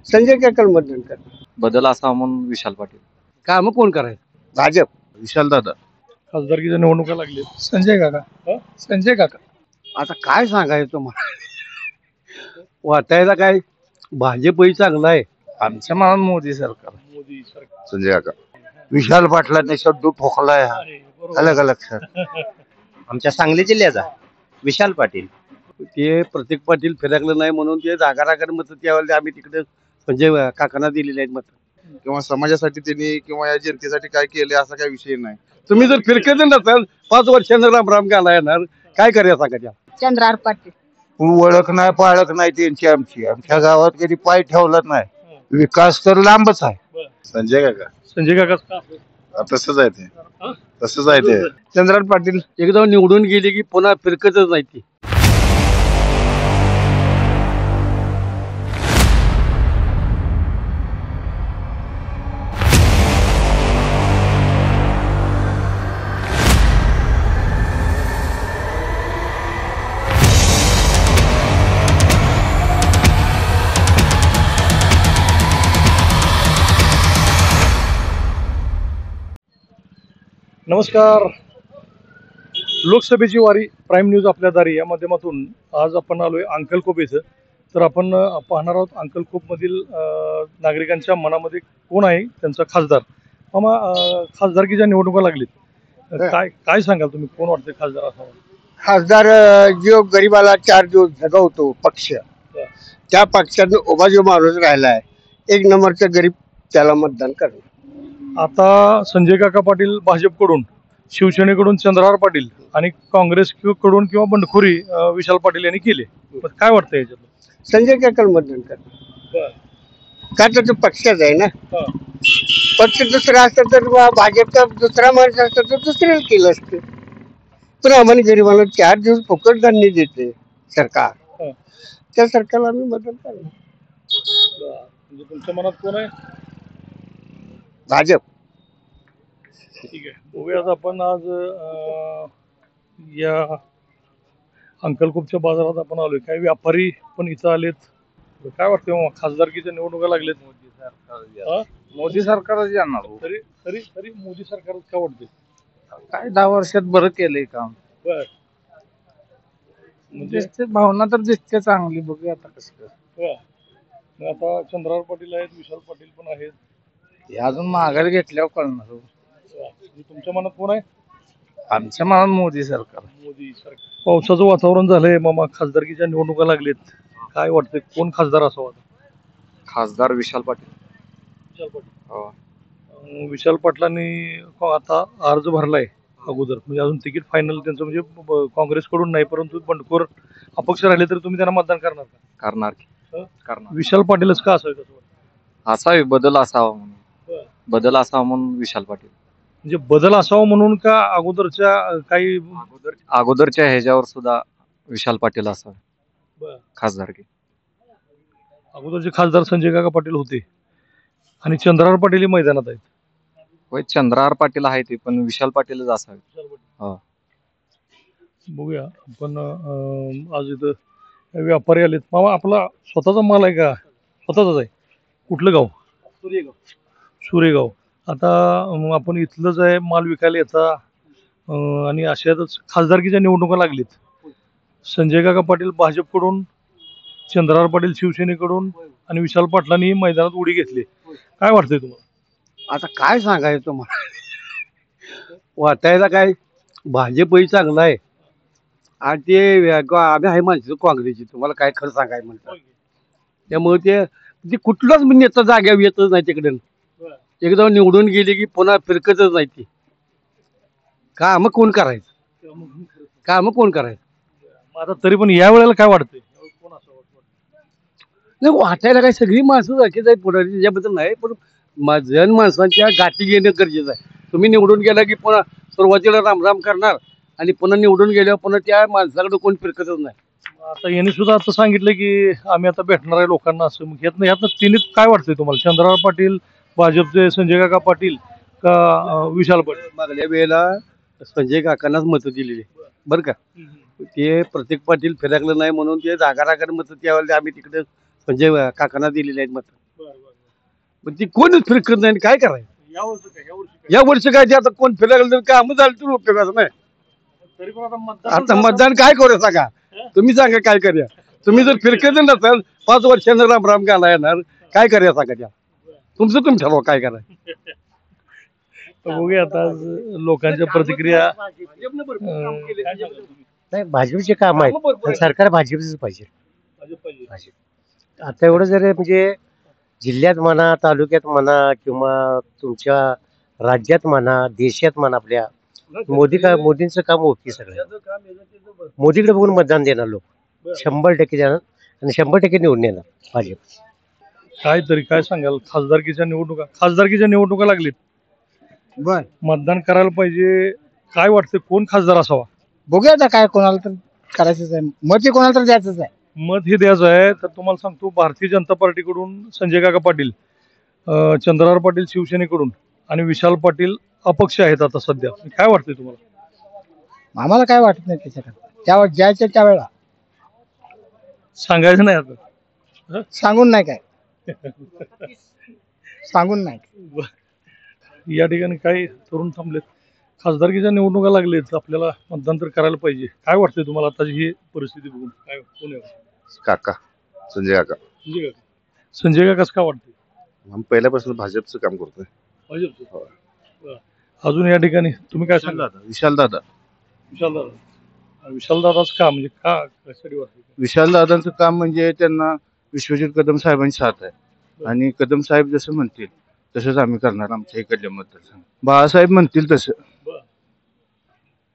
संजय काकाला मतदान करणार. बदल असावा म्हणून विशाल पाटील. काम कोण करायचं? भाजप. विशाल दादा. खासदारकीच्या निवडणुका लागली. संजय काका. संजय काका. आता काय सांगायचं तुम्हाला? वाटायला काय भाजपही चांगला आहे. आमच्या मनात मोदी सरकार. मोदी सरकार. संजय काका. विशाल पाटलाने शब्द ठोकलाय. अलग अलग सर. आमच्या सांगली जिल्ह्याचा विशाल पाटील. ते प्रत्येक पाटील फिरकलं नाही म्हणून ते जागा मत त्यावेळेला आम्ही तिकडे संजय काकांना दिलेले आहेत मत. किंवा समाजासाठी त्यांनी किंवा या जनतेसाठी काय केले असा काही विषय नाही. तुम्ही जर फिरकत नसाल 5 वर्षांना राम घाला येणार काय करायचं सांगा? चंद्रार पाटील. ओळख नाही पाळख नाही त्यांची आमची. आमच्या गावात कधी पाय ठेवलाच नाही. विकास तर लांबच आहे. संजय काका. संजय काका. तसंच आहे ते. तसंच आहे ते. चंद्रार पाटील एकदा निवडून गेले की पुन्हा फिरकतच नाही ती. नमस्कार. लोकसभेची वारी प्राईम न्यूज आपल्या दारी या माध्यमातून आज आपण आलोय अंकलकोप इथं. तर आपण पाहणार आहोत अंकलकोपमधील नागरिकांच्या मनामध्ये कोण आहे त्यांचा खासदार. मामा, खासदारकीच्या निवडणुका लागलीत. काय सांगाल तुम्ही, कोण वाटते खासदार असावा? खासदार जो गरीबाला 4 दिवस जगवतो पक्ष, त्या पक्षात उभा जो माणूस राहिलाय 1 नंबरचा गरीब, त्याला मतदान करणार. आता संजय काका पाटील भाजपकडून, शिवसेनेकडून चंद्रहार पाटील आणि काँग्रेसकडून किंवा बंडखोरी विशाल पाटील यांनी केले. काय वाटतं याच्यात? संजय काकाला मतदान करणार. का तर तो पक्षाच आहे ना. पक्ष दुसरा असतं तर भाजपचा दुसरा माणूस असतं तर दुसऱ्याला केलं असतं. पण आम्हाला गरीबाला 4 दिवस फुकट धान्य देते सरकार, त्या सरकारला आम्ही मतदान करणार. म्हणजे तुमच्या मनात कोण आहे? भाजप. ठीक आहे, बघूयात आपण आज या अंकलकोपच्या बाजारात आपण आलोय. काही व्यापारी पण इथं आलेत. काय वाटतं खासदारकीच्या निवडणुका लागलेत? मोदी सरकारच येणार. तरी तरी तरी मोदी सरकारच का वाटते? काय 10 वर्षात बरं केलंय काम. बर. म्हणजे भावना तर दिसते चांगली. बघूया आता कसं. मग आता चंद्रहार पाटील आहेत, विशाल पाटील पण आहेत. हे अजून माघार घेतल्यावर कळणार. म्हणजे तुमच्या मनात कोण आहे? आमच्या मनात मोदी सरकार. मोदी सरकार. पावसाचं वातावरण झालंय मामा, खासदारकीच्या निवडणुका लागलेत. काय वाटतंय कोण खासदार असावा? खासदार विशाल पाटील. विशाल पाटील. विशाल पाटलांनी आता अर्ज भरलाय अगोदर, म्हणजे अजून तिकीट फायनल त्यांचं म्हणजे काँग्रेसकडून नाही, परंतु बंडखोर अपक्ष राहिले तर तुम्ही त्यांना मतदान करणार का? करणार. विशाल पाटीलच का असावे कसं वाटतं? असावे, बदल असावा म्हणून. बदल असावा म्हणून विशाल पाटील. म्हणजे बदल असावा म्हणून का अगोदरच्या काही अगोदरच्या ह्याच्यावर सुद्धा विशाल पाटील असावे खासदारकी. अगोदरचे खासदार संजय काका पाटील होते आणि चंद्रहार पाटील मैदानात आहेत. होय, चंद्रहार पाटील आहे ते, पण विशाल पाटीलच असावे. बघूया आपण आज इथं व्यापारी आलेत. मामा, आपला स्वतःचा माल आहे का? स्वतःचाच आहे. कुठलं गाव? सुरेगाव. आता आपण इथलंच आहे, माल विकायला येता आणि अशातच खासदारकीच्या निवडणुका लागलीत. संजय काका पाटील भाजपकडून, चंद्रहार पाटील शिवसेनेकडून आणि विशाल पाटलांनी मैदानात उडी घेतली. काय वाटतंय तुम्हाला? आता काय सांगायचं तुम्हाला? वाटायला काय भाजपही चांगला आहे आणि ते आम्ही आहे माणसं काँग्रेसची. तुम्हाला काय खरं सांगायचं म्हणतात. त्यामुळे ते कुठलाच नेता जाग्यावर येतच नाही तिकडे. एकदा निवडून गेले की पुन्हा फिरकतच नाही ती. काम कोण करायचं? आता तरी पण या वेळेला काय वाटतंय? नाही, वाटायला काय सगळी माणसं सारखीच आहे पुढे, त्याच्याबद्दल नाही. पण जनमानसांच्या गाठी घेणं गरजेचं आहे. तुम्ही निवडून गेला की पुन्हा सुरुवातीला रामराम करणार आणि पुन्हा निवडून गेल्यावर पुन्हा त्या माणसाकडे कोण फिरकतच नाही. आता यांनी सुद्धा आता सांगितलं की आम्ही आता भेटणार आहे लोकांना असं. मग यातनं तिने काय वाटतंय तुम्हाला? चंद्रहार पाटील, भाजपचे संजय काका पाटील का विशाल पाटील? मागल्या वेळेला संजय काकांनाच मतं दिलेली बरं का. ते प्रत्येक पाटील फिरकलं नाही म्हणून ते जागा मतं त्यावेळेला आम्ही तिकडे संजय काकांना दिलेली आहेत मतं. पण ती कोणच फिरकत नाही आणि काय करायचं या वर्षी काय ते आता कोण फिरायला तर काम झालं तर उपयोगाचं नाही. तरी पण आता मतदान आता मतदान काय करू सांगा, तुम्ही सांगा काय करूया. तुम्ही जर फिरकत नसाल 5 वर्षांना राम राम घाला येणार, काय करूया सांगा त्या. तुमचं तुम्ही ठरवा काय करायचं. बघूया आता आज लोकांच्या प्रतिक्रिया. नाही, भाजपचे काम आहेत पण सरकार भाजपच पाहिजे. भाजप आता एवढं जर म्हणजे जिल्ह्यात म्हणा, तालुक्यात म्हणा किंवा तुमच्या राज्यात म्हणा, देशात म्हणा, आपल्या मोदींचं काम ओके सगळं. मोदीकडे बघून मतदान देणार लोक 100% देणार आणि 100% निवडून येणार भाजप. काय सांगाल, खासदारकीच्या निवडणुका लागलीत, बर मतदान करायला पाहिजे. काय वाटतं कोण खासदार असावा? बघूया आता काय कोणाला तर करायचंच आहे, मत कोणाला तर द्यायचंच आहे. मत हे द्यायचं आहे तर तुम्हाला सांगतो, भारतीय जनता पार्टीकडून संजय काका पाटील, चंद्रहार पाटील शिवसेनेकडून आणि विशाल पाटील अपक्ष आहेत आता सध्या. काय वाटतंय तुम्हाला? आम्हाला काय वाटत नाही त्याच्याकडे, त्यावर जायचं त्यावेळेला सांगायचं नाही आता. सांगून नाही काय सांगून नाही. या ठिकाणी काही तरुण थांबलेत. खासदारकीच्या निवडणुका लागलेत, आपल्याला मतदान तर करायला पाहिजे. काय वाटतंय तुम्हाला आताची ही परिस्थिती बघून? काय कोण आहे? काका संजय काका. संजय काकाच का वाटतंय? आम्ही पहिल्यापासून भाजपचं काम करतोय. भाजपचं. अजून या ठिकाणी तुम्ही काय सांगा? विशाल दादा. विशाल दादाच का, म्हणजे का कशासाठी वाटतंय? विशाल दादांचं काम म्हणजे त्यांना विश्वजित कदम साहेबांची साथ आहे आणि कदम साहेब जसं म्हणतील तसंच आम्ही करणार आमच्या इकडल्या मतदारसंघ. बाळासाहेब म्हणतील तसं.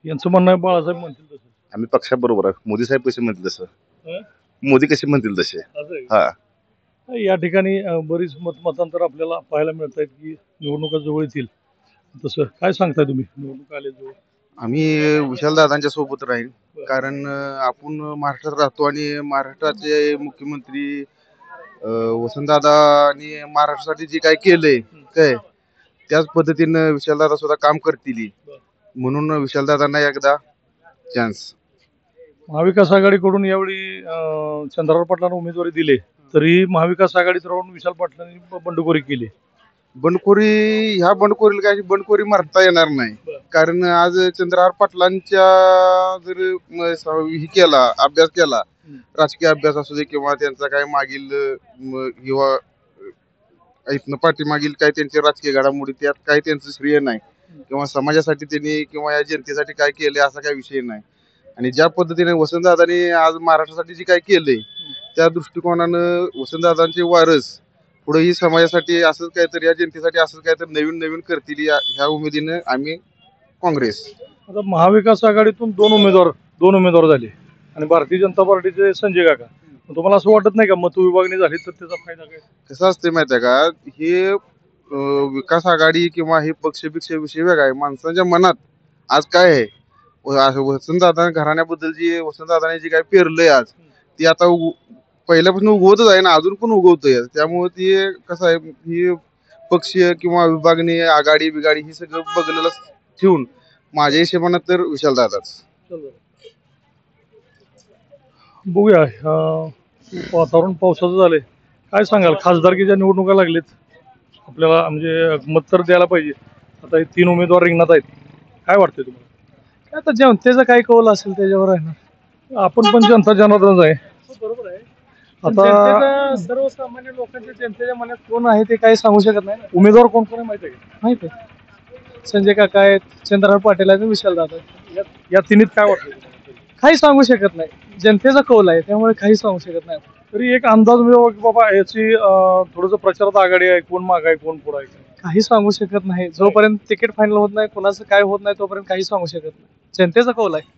यांचं म्हणणं आहे बाळासाहेब म्हणतील तसं. आम्ही पक्षाबरोबर आहे. मोदी साहेब कसे म्हणतील तसं, मोदी कसे म्हणतील तसे. हा, या ठिकाणी बरीच मतांतर आपल्याला पाहायला मिळत आहेत की निवडणुका जवळ येतील. तसं काय सांगताय तुम्ही? निवडणूक आल्या जवळ, आम्ही विशाल दादांच्या सोबत राहील, कारण आपण महाराष्ट्रात राहतो आणि महाराष्ट्राचे मुख्यमंत्री वसंतदादांनी महाराष्ट्रासाठी जे काय केलंय काय त्याच पद्धतीनं विशालदादा सुद्धा काम करतील, म्हणून विशालदादांना एकदा चान्स. महाविकास आघाडीकडून यावेळी चंद्रहार पाटलांना उमेदवारी दिली, तरी महाविकास आघाडीत राहून विशाल पाटलांनी बंडखोरी केली. ह्या बंडखोरीला काही बंडखोरी मारता येणार नाही, कारण आज चंद्रहार पाटलांच्या जर हे केला, अभ्यास केला, राजकीय अभ्यास असू दे किंवा त्यांचा काय मागील किंवा इथनं पाठीमागील काय त्यांच्या राजकीय घडामोडी, त्यात काही त्यांचं श्रेय नाही किंवा समाजासाठी त्यांनी किंवा या जनतेसाठी काय केले असा काही विषय नाही. आणि ज्या पद्धतीने वसंतदादांनी आज महाराष्ट्रासाठी जे काय केलंय त्या दृष्टिकोनानं वसंतदादांचे वारस पुढेही समाजासाठी असंच काहीतरी, या जनतेसाठी असंच काहीतरी नवीन नवीन करतील ह्या उमेदीनं आम्ही काँग्रेस. आता महाविकास आघाडीतून दोन उमेदवार झाले आणि भारतीय जनता पार्टीचे संजय काका. तुम्हाला असं वाटत नाही का मतविभागणी झाली तर त्याचा फायदा काय? कसं असते माहिती आहे का, हे विकास आघाडी किंवा हे पक्ष विषय वेगळा आहे. माणसांच्या मनात आज काय आहे, वसंतदादा घराण्याबद्दल जी वसंतदादाने जे काय पेरलंय आज ती आता पहिल्यापासून उगवतच आहे ना, अजून पण उगवतंय. त्यामुळे ती कसं आहे, ही पक्ष किंवा विभागणी आघाडी बिगाडी ही सगळं बघलेलं ठेवून माझ्या हिशोबानं तर विशालदादाच. बघूया, वातावरण पावसाचं झालंय. काय सांगाल, खासदारकीच्या निवडणुका लागलेत, आपल्याला म्हणजे मत तर द्यायला पाहिजे. आता हे 3 उमेदवार रिंगणात आहेत. काय वाटतंय तुम्हाला? आता जनतेचा काय कौल असेल त्याच्यावर आहे ना. आपण पण जनता जनार्दनच आहे. बरोबर आहे. आता सर्वसामान्य लोकांच्या जनतेच्या मनात कोण आहे ते काही सांगू शकत नाही. उमेदवार कोण कोण आहे माहिती आहे का? माहित आहे, संजय काका आहेत, चंद्रहार पाटील आहेत, विशाल दादा आहेत. या तिन्हीत काय वाटतं? काही सांगू शकत नाही. जनतेचा कौल आहे त्यामुळे काही सांगू शकत नाही. तरी एक अंदाज मिळवा की बाबा याची थोडंसं प्रचारात आघाडी आहे, कोण माग आहे कोण पुढे आहे. काही सांगू शकत नाही. जोपर्यंत तिकीट फायनल होत नाही, कोणाचं काय होत नाही, तोपर्यंत काही सांगू शकत नाही. जनतेचा कौल आहे.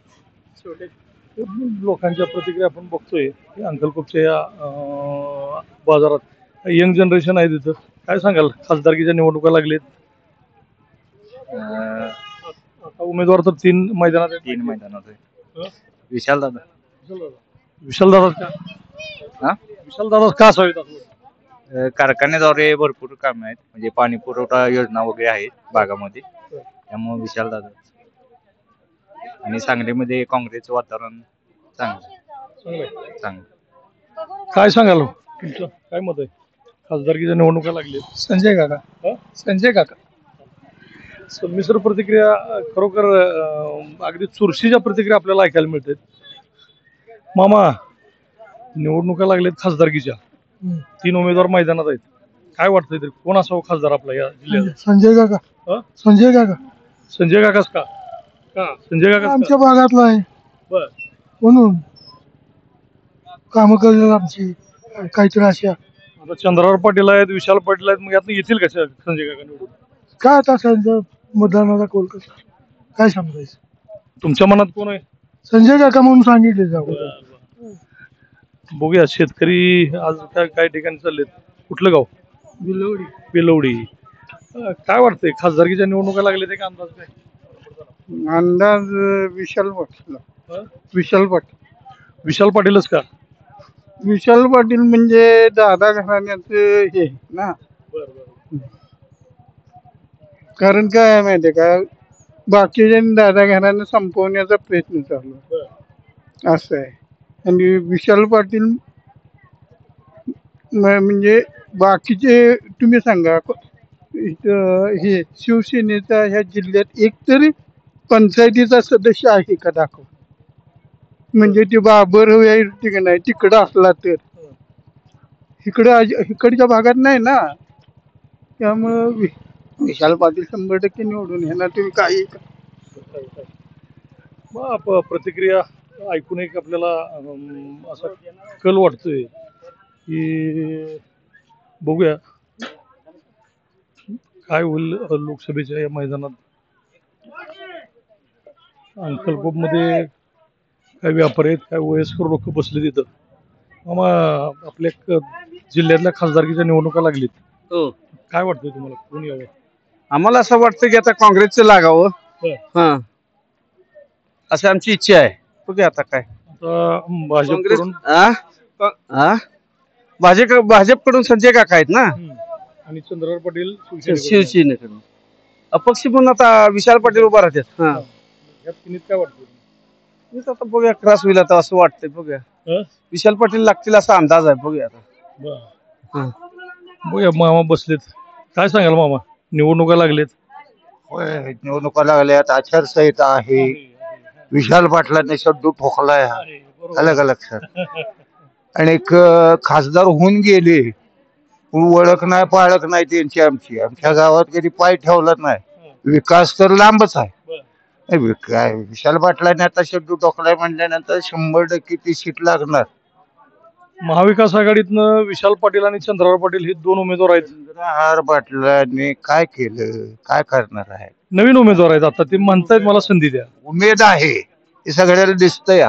लोकांच्या प्रतिक्रिया आपण बघतोय की अंकलकोटच्या या बाजारात यंग जनरेशन आहे तिथं. काय सांगाल, खासदारकीच्या निवडणुका लागलेत, आता उमेदवार तर 3 मैदानात आहे. विशाल दादा. विशाल दादा का असावेत? कारखान्याद्वारे भरपूर काम आहेत, म्हणजे पाणी पुरवठा योजना वगैरे आहेत भागामध्ये, त्यामुळे विशाल दादा. आणि सांगलीमध्ये काँग्रेसचं वातावरण चांगलं. काय सांगाल तुमचं काय मत आहे? खासदारकीच्या निवडणुका लागल्या. संजय काका. संजय काका. संमिश्र प्रतिक्रिया खरोखर अगदी चुरशीच्या प्रतिक्रिया आपल्याला ऐकायला मिळतात. मामा, निवडणुका लागल्यात खासदारकीच्या. 3 उमेदवार मैदानात आहेत. काय वाटतंय तरी कोण असावं खासदार आपला या जिल्ह्यात? संजय काका. संजय काका. संजय काकाच का? संजय काका आमच्या भागातला आहे बर. म्हणून कामं करणार आमची काहीतरी अशा. आता चंद्रावर पाटील आहेत, विशाल पाटील आहेत, मग यातनं येतील का संजय काका निवडून? काय आता संजय मतदानाचा कोल कसा काय समजायचं. तुमच्या मनात कोण आहे? संजय काका म्हणून सांगितले जाऊ. बघूया. शेतकरी आज काय ठिकाणी चाललेत. कुठलं गाव? बेलवडी. काय वाटतंय खासदारकीच्या निवडणुका लागल्या का अंदाज काय? अंदाज विशाल पाटील. विशाल पाटीलच का? विशाल पाटील म्हणजे दादा घराण्याच हे ना. कारण काय आहे माहितीये का, बाकीच्या दादा घराणं संपवण्याचा प्रयत्न चालू आहे. असं आहे. आणि विशाल पाटील म्हणजे बाकीचे तुम्ही सांगा हे शिवसेनेचा ह्या जिल्ह्यात एकतरी पंचायतीचा सदस्य आहे का दाखव. म्हणजे ते बाबर नाही तिकडं असला तर इकडच्या भागात नाही ना. त्यामुळं विशाल पाटील 100% निवडून येणार. तुम्ही काही प्रतिक्रिया ऐकून एक आपल्याला असा कल वाटतोय की बघूया काय होईल लोकसभेच्या या मैदानात. अंकलकोप मध्ये काय व्यापारी आहेत, काय वयस्कर लोक बसले तिथं. मामा, आपल्या जिल्ह्यातल्या खासदारकीच्या निवडणुका लागलीत. काय वाटतंय तुम्हाला कोण यावं? आम्हाला असं वाटतं की आता काँग्रेसचं लागावं. हा, असं आमची इच्छा आहे. बघूया आता काय. भाजपकडून भाजपकडून संजय काका आहेत ना, आणि चंद्रकांत पाटील शिवसेनेकडून. अपक्ष म्हणून आता विशाल पाटील उभा राहतात. काय वाटतं? आता बघूया क्रॉस होईल आता असं वाटतंय. बघूया विशाल पाटील लागतील असा अंदाज आहे. बघूया आता. बघूया. मामा बसलेत. काय सांगाल मामा, निवडणुका लागलेत? होय, निवडणुका लागल्यात. आचारसंहिता आहे. विशाल पाटलांनी शब्द ठोकलाय. अलग लक्षात. आणि खासदार होऊन गेले, ओळख नाही पाळख नाही त्यांची आमची. आमच्या गावात कधी पाय ठेवला नाही. विकास तर लांबच आहे. विशाल पाटलांनी आता शब्द टोकलाय म्हटल्यानंतर 100% ती सीट लागणार. महाविकास आघाडीतनं विशाल पाटील आणि चंद्रकांत पाटील हे 2 उमेदवार आहेत. चंद्रहार पाटलांनी काय केलं, काय करणार आहे? नवीन उमेदवार आहेत. आता ते म्हणतायत मला संधी द्या. उमेद आहे हे सगळ्याला दिसतंय,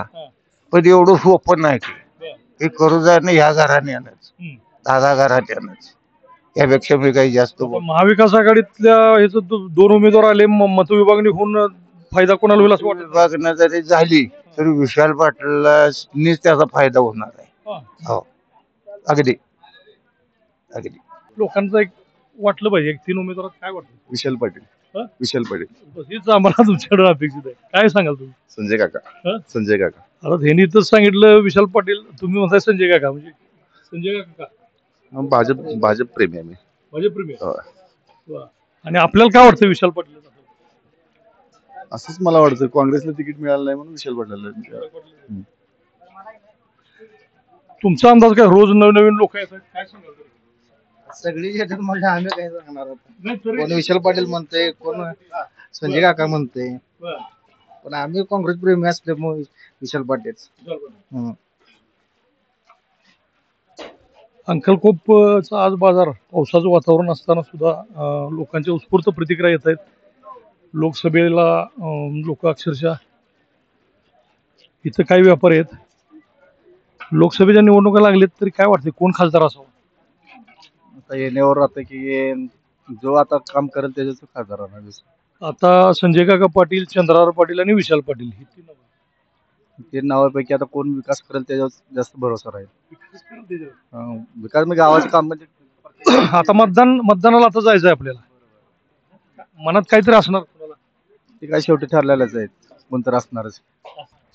पण एवढं सोपं नाही. हे करू जाणं ह्या घराण्यानंच, दादा घराण्यानंच. यापेक्षा मी काही जास्त महाविकास आघाडीतल्या ह्याच 2 उमेदवार आले, मतविभागणी होऊन फायदा कोणाला होईल असं वाटतं? विभागणं जरी झाली तरी विशाल पाटलांनीच त्याचा फायदा होणार आहे. हो, अगदी अगदी. लोकांचं एक वाटलं पाहिजे 3 उमेदवारात काय वाटतं? विशाल पाटील. विशाल पाटील हेच आम्हाला तुमच्याकडे अपेक्षित आहे. काय सांगाल तुम्ही? संजय काका. संजय काका. आता ह्यांनी तर सांगितलं विशाल पाटील, तुम्ही म्हणताय संजय काका. म्हणजे संजय काका भाजप प्रेमी आहे मी. भाजप प्रेमी. आणि आपल्याला काय वाटतं विशाल पाटील? असंच मला वाटतं. काँग्रेसला तिकीट मिळालं नाही म्हणून विशाल पाटील. तुमचा अंदाज काय? रोज नवीन लोक येतात, काय सांगाल? सगळी येतात म्हणजे आम्ही काय सांगणार आहोत. कोण विशाल पाटील म्हणते, कोण संजय काका म्हणते, पण आम्ही काँग्रेस प्रेमी असल्यामुळे विशाल पाटील. अंकलकोपचा आज बाजार पावसाचं वातावरण असताना सुद्धा लोकांच्या उत्स्फूर्त प्रतिक्रिया येत आहेत. लोकसभेला लोक अक्षरशः इथं काही व्यापारी आहेत. लोकसभेच्या निवडणुका लागलेत तरी काय वाटते कोण खासदार असावं? आता येण्यावर राहतं की जो आता काम करेल त्याच्याच खासदार होणार. आता संजय काका पाटील, चंद्रहार पाटील आणि विशाल पाटील ही 3 नावापैकी आता कोण विकास करेल त्याच्यावर जास्त भरोसा राहील. विकास म्हणजे गावाचे काम म्हणजे आता मतदानाला आता जायचं आहे आपल्याला. मनात काहीतरी असणार ते काय शेवटी ठरलेलंच आहे, कोणतं असणारच.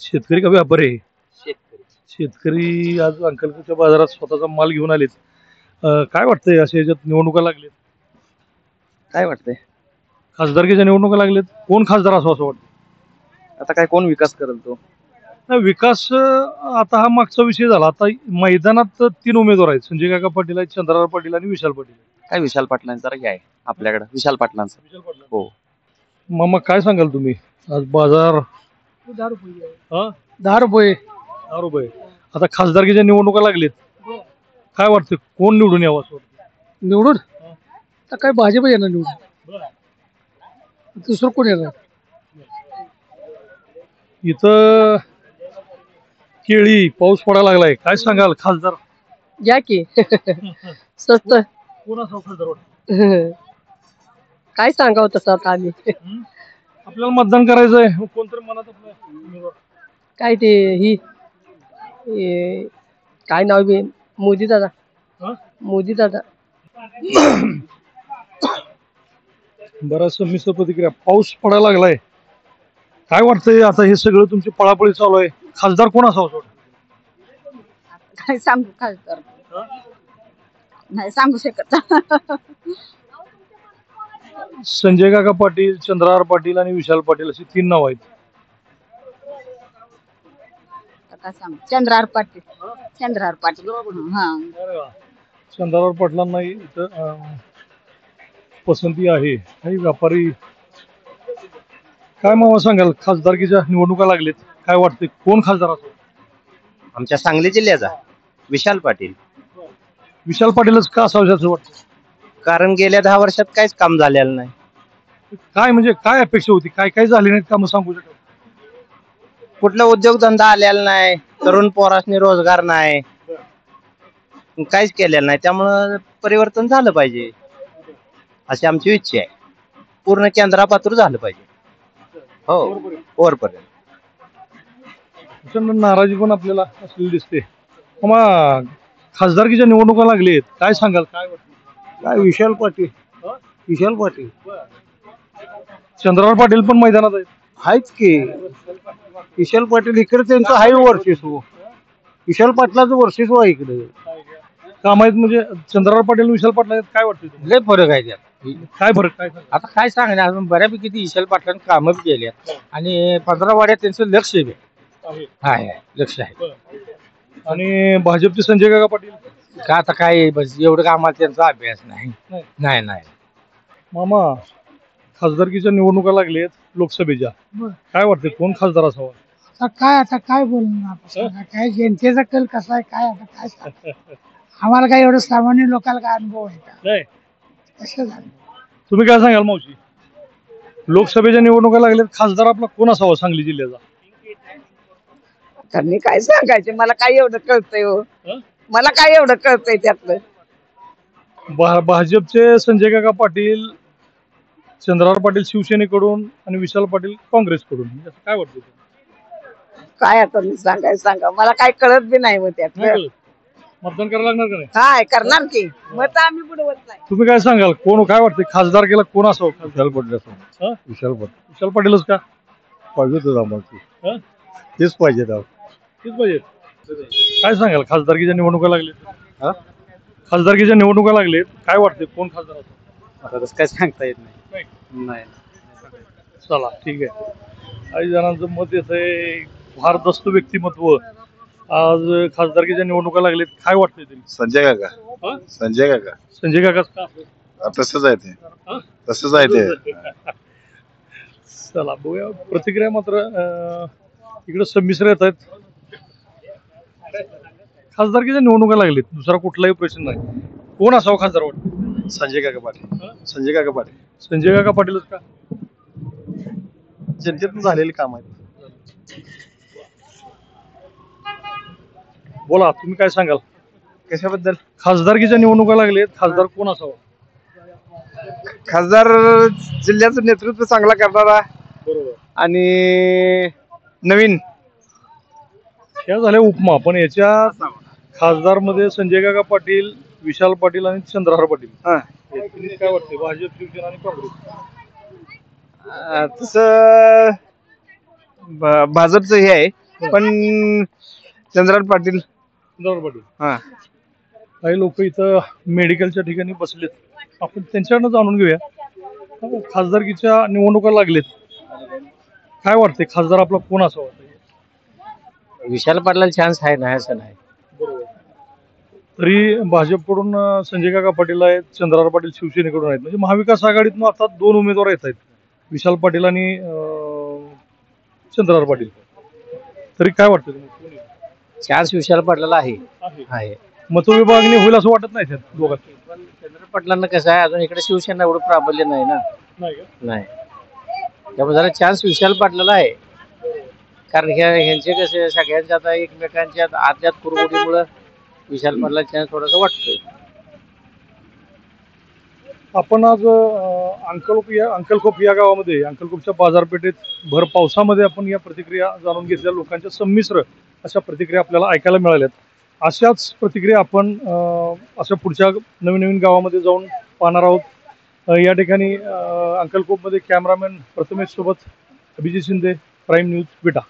शेतकरी का व्यापारी? शेतकरी आज अंकलकोटच्या बाजारात स्वतःचा माल घेऊन आलेत. काय वाटतंय अशा याच्यात निवडणुका लागलेत, काय वाटतंय खासदारकीच्या निवडणुका लागलेत, कोण खासदार असं असं वाटतं? आता काय कोण विकास करेल तो? नाही, विकास आता हा मागचा विषय झाला. आता मैदानात 3 उमेदवार आहेत, संजय काका पाटील आहेत, चंद्रराव पाटील आणि विशाल पाटील. काय विशाल पाटलांचा हे आहे आपल्याकडे, विशाल पाटलांचा. विशाल पाटील, हो. मग काय सांगाल तुम्ही? आज बाजार 10 रुपये. हा 10 रुपये. 10 रुपये. आता खासदारकीच्या निवडणुका लागलेत, काय वाटतं कोण निवडून यावं असं वाटतं? निवडून तर काय भाजप येणार निवडून, दुसरं कोण येणार? इथं केळी पाऊस पडायला लागलाय, काय सांगाल खासदार घ्या की स्वस्त कोण असावं खासदार वाटतं? काय सांगावं तसं आता आम्ही आपल्याला मतदान करायचंय, मग कोणतरी मनात आपलं उमेदवार. काय ते ही काय नाव बी मोदी दादा. हा? मोदी दादा. बराचसा मिश्र प्रतिक्रिया. पाऊस पडायला लागलाय, काय वाटतंय आता हे सगळं तुमची पळापळी चालू आहे, खासदार कोण असावं असं वाटतं? काय सांगू खासदार, नाही सांगू शकत. संजय काका पाटील, चंद्रहार पाटील आणि विशाल पाटील अशी 3 नाव आहेत. काय सांगू, चंद्रहार पाटील. चंद्रहार पाटील. हा. चंद्रहार पाटलांना इथं पसंती आहे. काही व्यापारी काय मावा सांगाल, खासदारकीच्या निवडणुका लागलेत, काय वाटते कोण खासदार असावं? आमच्या सांगली जिल्ह्याचा विशाल पाटील. विशाल पाटीलच का असावं असं वाटतं? कारण गेल्या 10 वर्षात काहीच काम झालेलं नाही. काय म्हणजे काय अपेक्षा होती, काय काय झाली नाहीत काम सांगू शकतो? कुठला उद्योगधंदा आलेला नाही, तरुण पोरासनी रोजगार नाही, काहीच केलेलं नाही. त्यामुळं परिवर्तन झालं पाहिजे अशी आमची इच्छा आहे. पूर्ण केंद्रापात्र झालं पाहिजे. हो, वरपर्यंत. नाराजी पण आपल्याला असलेली दिसते. मग खासदारकीच्या निवडणुका लागलेत, काय सांगाल, काय वाटतं? काय विशाल पाटील. विशाल पाटील चंद्रहार पाटील पण मैदानात आहेत की. विशाल पाटील इकडे त्यांचं आहे वर्चस्व, विशाल पाटलाचं वर्चस्व आहे इकडे. काम आहेत म्हणजे चंद्रहार पाटील विशाल पाटील काय वाटतं? लय फरक आहे त्यात. काय फरक, काय आता काय सांगणार, अजून बऱ्यापैकी ती विशाल पाटलांनी कामं बी केली आणि 15 वाड्यात त्यांचं लक्ष बी आहे, लक्ष आहे. आणि भाजपचे संजय काका पाटील का आता काय बस एवढं का आम्हाला त्यांचा अभ्यास नाही. नाही नाही. मामा, खासदारकीच्या निवडणुका लागलेत लोकसभेच्या, काय वाटतं कोण खासदार असावा? आता काय बोलणार आपण, सांगा. काय जनतेचा कल कसा आहे, काय आता काय सांगू? आम्हाला काय एवढं सामान्य लोकांना काय अनुभव आहे का? नाही. कसं झालं? तुम्ही काय सांगाल मावशी? लोकसभेच्या निवडणुका लागल्यात, खासदार आपला कोण असावा सांगली जिल्ह्याचा? तर मी काय सांगायचे, मला काय एवढं कळतंय हो, मला काय एवढं कळतंय त्यातलं. भाजपचे संजय काका पाटील, चंद्रहार पाटील शिवसेनेकडून आणि विशाल पाटील काँग्रेसकडून, काय वाटतं? काय आता मी सांगा, मला काय कळत बी नाही मग त्यातलं. मतदान करायला लागणार का नाही? काय करणार की, मत आम्ही बुडवत नाही. तुम्ही काय सांगाल, कोण काय वाटतं खासदार केला कोण असावं? विशाल पाटील असावं. विशाल पाटील. विशाल पाटीलच का पाहिजे आम्हाला, तेच पाहिजे, तेच पाहिजे. काय सांगाल, खासदारकीच्या निवडणुका लागलेत, खासदारकीच्या निवडणुका लागलेत, काय वाटते कोण खासदार असावं? आता तसं काय सांगता येत नाही. नाही. चला ठीक आहे. काही जणांचं मत येत आहे भारदस्त व्यक्तिमत्व, आज खासदारकीच्या निवडणुका लागलेत, काय वाटतंय तरी? संजय काका. संजय काका. संजय काकाच का? तसंच आहे ते, तसंच आहे ते. चला बघूया. प्रतिक्रिया मात्र इकडे संमिश्र येत आहेत. खासदारकीच्या निवडणुका लागलेत, दुसरा कुठलाही प्रश्न नाही, कोण असावं खासदार वाटतं? संजय काका पाटील. संजय काका पाटील. संजय काका पाटीलच का? जनतेतून झालेले काम आहेत. बोला, तुम्ही काय सांगाल कशाबद्दल? खासदारकीच्या निवडणुका लागलेत, खासदार कोण असावा? खासदार जिल्ह्याचं नेतृत्व चांगला करणारा आणि नवीन. या झाल्या उपमा, पण याच्यात खासदार मध्ये संजय काका पाटील, विशाल पाटील आणि चंद्रहार पाटील, काय वाटते भाजप, शिवसेना आणि काँग्रेस? तसं भाजपचं हे आहे, पण चंद्रहार पाटील. चंद्रहार पाटील. काही लोक इथं मेडिकलच्या ठिकाणी बसलेत, आपण त्यांच्याकडनं जाणून घेऊया. खासदारकीच्या निवडणुका लागलेत, काय वाटते खासदार आपला कोण असावा? विशाल पाटलाला चान्स आहे नाही असं नाही. तरी भाजपकडून संजय काका पाटील आहेत, चंद्रराव पाटील शिवसेनेकडून आहेत, म्हणजे महाविकास आघाडीतून आता 2 उमेदवार येत आहेत, विशाल पाटील आणि चंद्रराव पाटील. तरी काय वाटतं तुम्हाला? चान्स विशाल पाटलाला आहे. मतविभागणी होईल असं वाटत नाही त्यात दोघात. पण चंद्र पाटलांना कसं आहे, अजून इकडे शिवसेना एवढं प्राबल्य नाही ना. नाही, त्यामुळे जरा चान्स विशाल पाटलाला आहे. कारण ह्यांचे कसे सगळ्यांचे आता एकमेकांच्या आतल्यात कुरबुडीमुळं विशाल पाटला चान्स थोडासा वाटतोय. आपण आज अंकलखोप या गावामध्ये अंकलखोपच्या बाजारपेठेत भर पावसामध्ये आपण या प्रतिक्रिया जाणून घेतल्या. लोकांच्या संमिश्र अशा प्रतिक्रिया आपल्याला ऐकायला मिळाल्यात. अशाच प्रतिक्रिया आपण अशा पुढच्या नवीन नवीन गावामध्ये जाऊन पाहणार आहोत. या ठिकाणी अंकलखोपमध्ये कॅमेरामॅन प्रथमेश सोबत अभिजित शिंदे, प्राईम न्यूज, विटा.